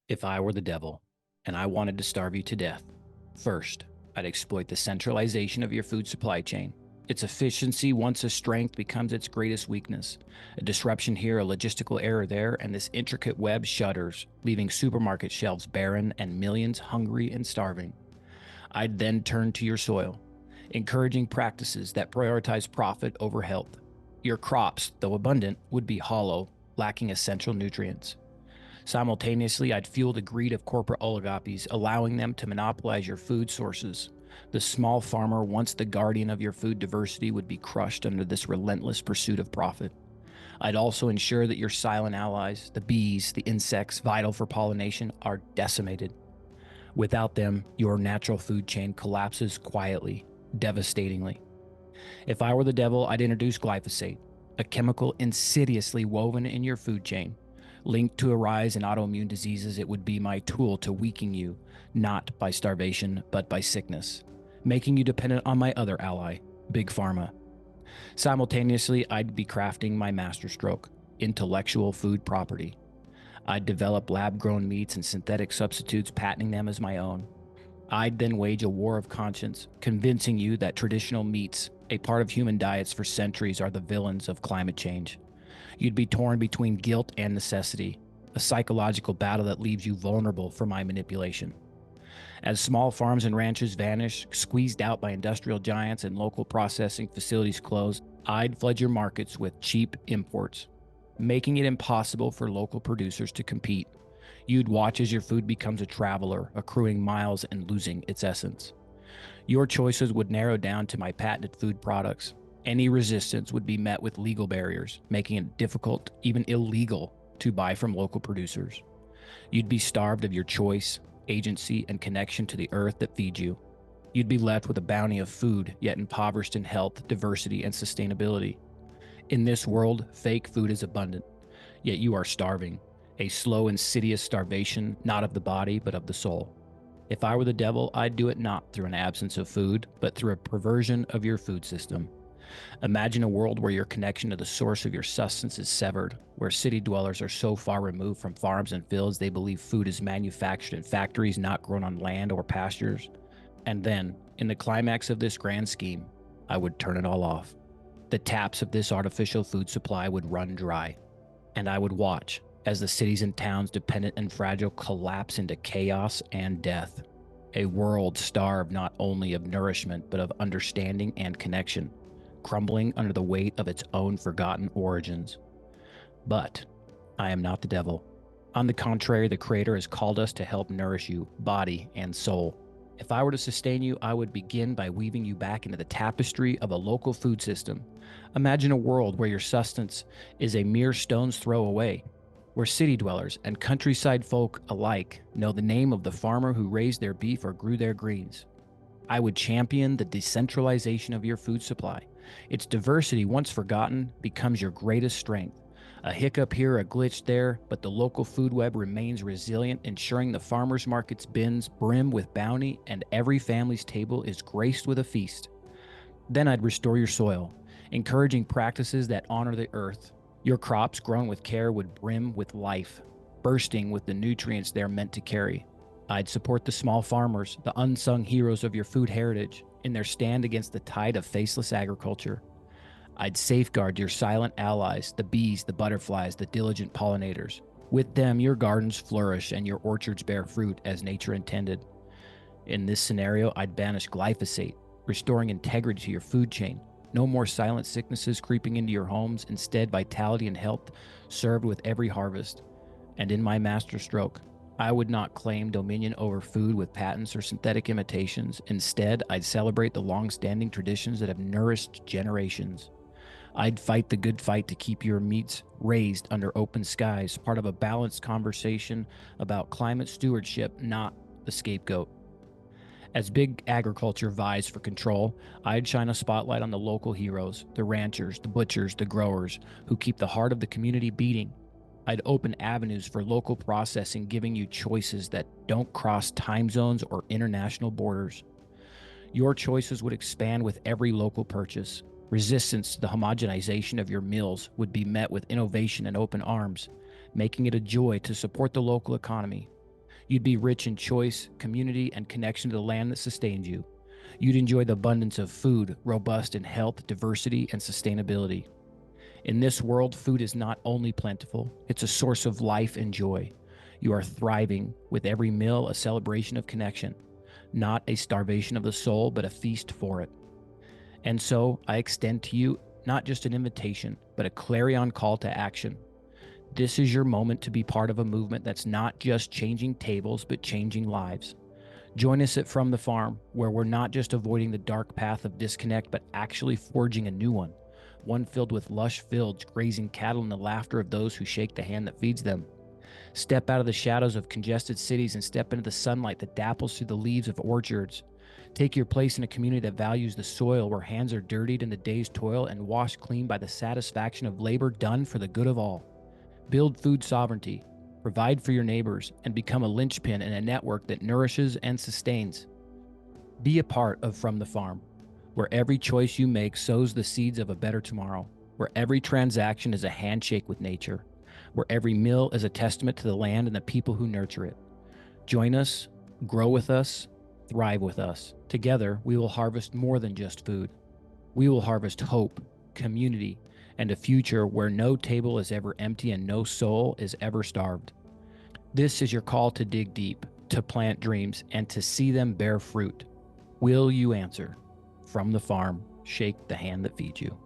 If I were the devil and I wanted to starve you to death, first, I'd exploit the centralization of your food supply chain. Its efficiency, once a strength, becomes its greatest weakness. A disruption here, a logistical error there, and this intricate web shudders, leaving supermarket shelves barren and millions hungry and starving. I'd then turn to your soil, encouraging practices that prioritize profit over health. Your crops, though abundant, would be hollow, lacking essential nutrients. Simultaneously, I'd fuel the greed of corporate oligopolies, allowing them to monopolize your food sources. The small farmer, once the guardian of your food diversity, would be crushed under this relentless pursuit of profit. I'd also ensure that your silent allies, the bees, the insects vital for pollination, are decimated. Without them, your natural food chain collapses quietly, devastatingly. If I were the devil, I'd introduce glyphosate, a chemical insidiously woven in your food chain. Linked to a rise in autoimmune diseases, it would be my tool to weaken you, not by starvation, but by sickness, making you dependent on my other ally, Big Pharma. Simultaneously, I'd be crafting my masterstroke, intellectual food property. I'd develop lab grown meats and synthetic substitutes, patenting them as my own. I'd then wage a war of conscience, convincing you that traditional meats, a part of human diets for centuries, are the villains of climate change. You'd be torn between guilt and necessity, a psychological battle that leaves you vulnerable for my manipulation. As small farms and ranches vanish, squeezed out by industrial giants and local processing facilities close, I'd flood your markets with cheap imports, making it impossible for local producers to compete. You'd watch as your food becomes a traveler, accruing miles and losing its essence. Your choices would narrow down to my patented food products. Any resistance would be met with legal barriers, making it difficult, even illegal, to buy from local producers. You'd be starved of your choice, agency, and connection to the earth that feeds you. You'd be left with a bounty of food, yet impoverished in health, diversity, and sustainability. In this world, fake food is abundant, yet you are starving. A slow, insidious starvation, not of the body, but of the soul. If I were the devil, I'd do it not through an absence of food, but through a perversion of your food system. Imagine a world where your connection to the source of your sustenance is severed, where city dwellers are so far removed from farms and fields they believe food is manufactured in factories not grown on land or pastures. And then, in the climax of this grand scheme, I would turn it all off. The taps of this artificial food supply would run dry, and I would watch as the cities and towns, dependent and fragile, collapse into chaos and death. A world starved not only of nourishment, but of understanding and connection, crumbling under the weight of its own forgotten origins. But I am not the devil. On the contrary, the Creator has called us to help nourish you, body and soul. If I were to sustain you, I would begin by weaving you back into the tapestry of a local food system. Imagine a world where your sustenance is a mere stone's throw away, where city dwellers and countryside folk alike know the name of the farmer who raised their beef or grew their greens. I would champion the decentralization of your food supply. Its diversity, once forgotten, becomes your greatest strength. A hiccup here, a glitch there, but the local food web remains resilient, ensuring the farmers' market's bins brim with bounty and every family's table is graced with a feast. Then I'd restore your soil, encouraging practices that honor the earth. Your crops, grown with care, would brim with life, bursting with the nutrients they're meant to carry. I'd support the small farmers, the unsung heroes of your food heritage, in their stand against the tide of faceless agriculture. I'd safeguard your silent allies, the bees, the butterflies, the diligent pollinators. With them, your gardens flourish and your orchards bear fruit as nature intended. In this scenario, I'd banish glyphosate, restoring integrity to your food chain. No more silent sicknesses creeping into your homes, instead vitality and health served with every harvest. And in my masterstroke, I would not claim dominion over food with patents or synthetic imitations. Instead, I'd celebrate the long-standing traditions that have nourished generations. I'd fight the good fight to keep your meats raised under open skies, part of a balanced conversation about climate stewardship, not the scapegoat. As big agriculture vies for control, I'd shine a spotlight on the local heroes, the ranchers, the butchers, the growers, who keep the heart of the community beating. I'd open avenues for local processing, giving you choices that don't cross time zones or international borders. Your choices would expand with every local purchase. Resistance to the homogenization of your meals would be met with innovation and open arms, making it a joy to support the local economy. You'd be rich in choice, community, and connection to the land that sustains you. You'd enjoy the abundance of food, robust in health, diversity, and sustainability. In this world, food is not only plentiful, it's a source of life and joy. You are thriving, with every meal a celebration of connection, not a starvation of the soul, but a feast for it. And so I extend to you not just an invitation, but a clarion call to action. This is your moment to be part of a movement that's not just changing tables, but changing lives. Join us at From the Farm, where we're not just avoiding the dark path of disconnect, but actually forging a new one filled with lush fields, grazing cattle, and the laughter of those who shake the hand that feeds them. Step out of the shadows of congested cities and step into the sunlight that dapples through the leaves of orchards. Take your place in a community that values the soil, where hands are dirtied in the day's toil and washed clean by the satisfaction of labor done for the good of all. Build food sovereignty, provide for your neighbors, and become a linchpin in a network that nourishes and sustains. Be a part of From the Farm, where every choice you make sows the seeds of a better tomorrow, where every transaction is a handshake with nature, where every meal is a testament to the land and the people who nurture it. Join us, grow with us, thrive with us. Together, we will harvest more than just food. We will harvest hope, community, and a future where no table is ever empty and no soul is ever starved. This is your call to dig deep, to plant dreams, and to see them bear fruit. Will you answer? From the farm, shake the hand that feeds you.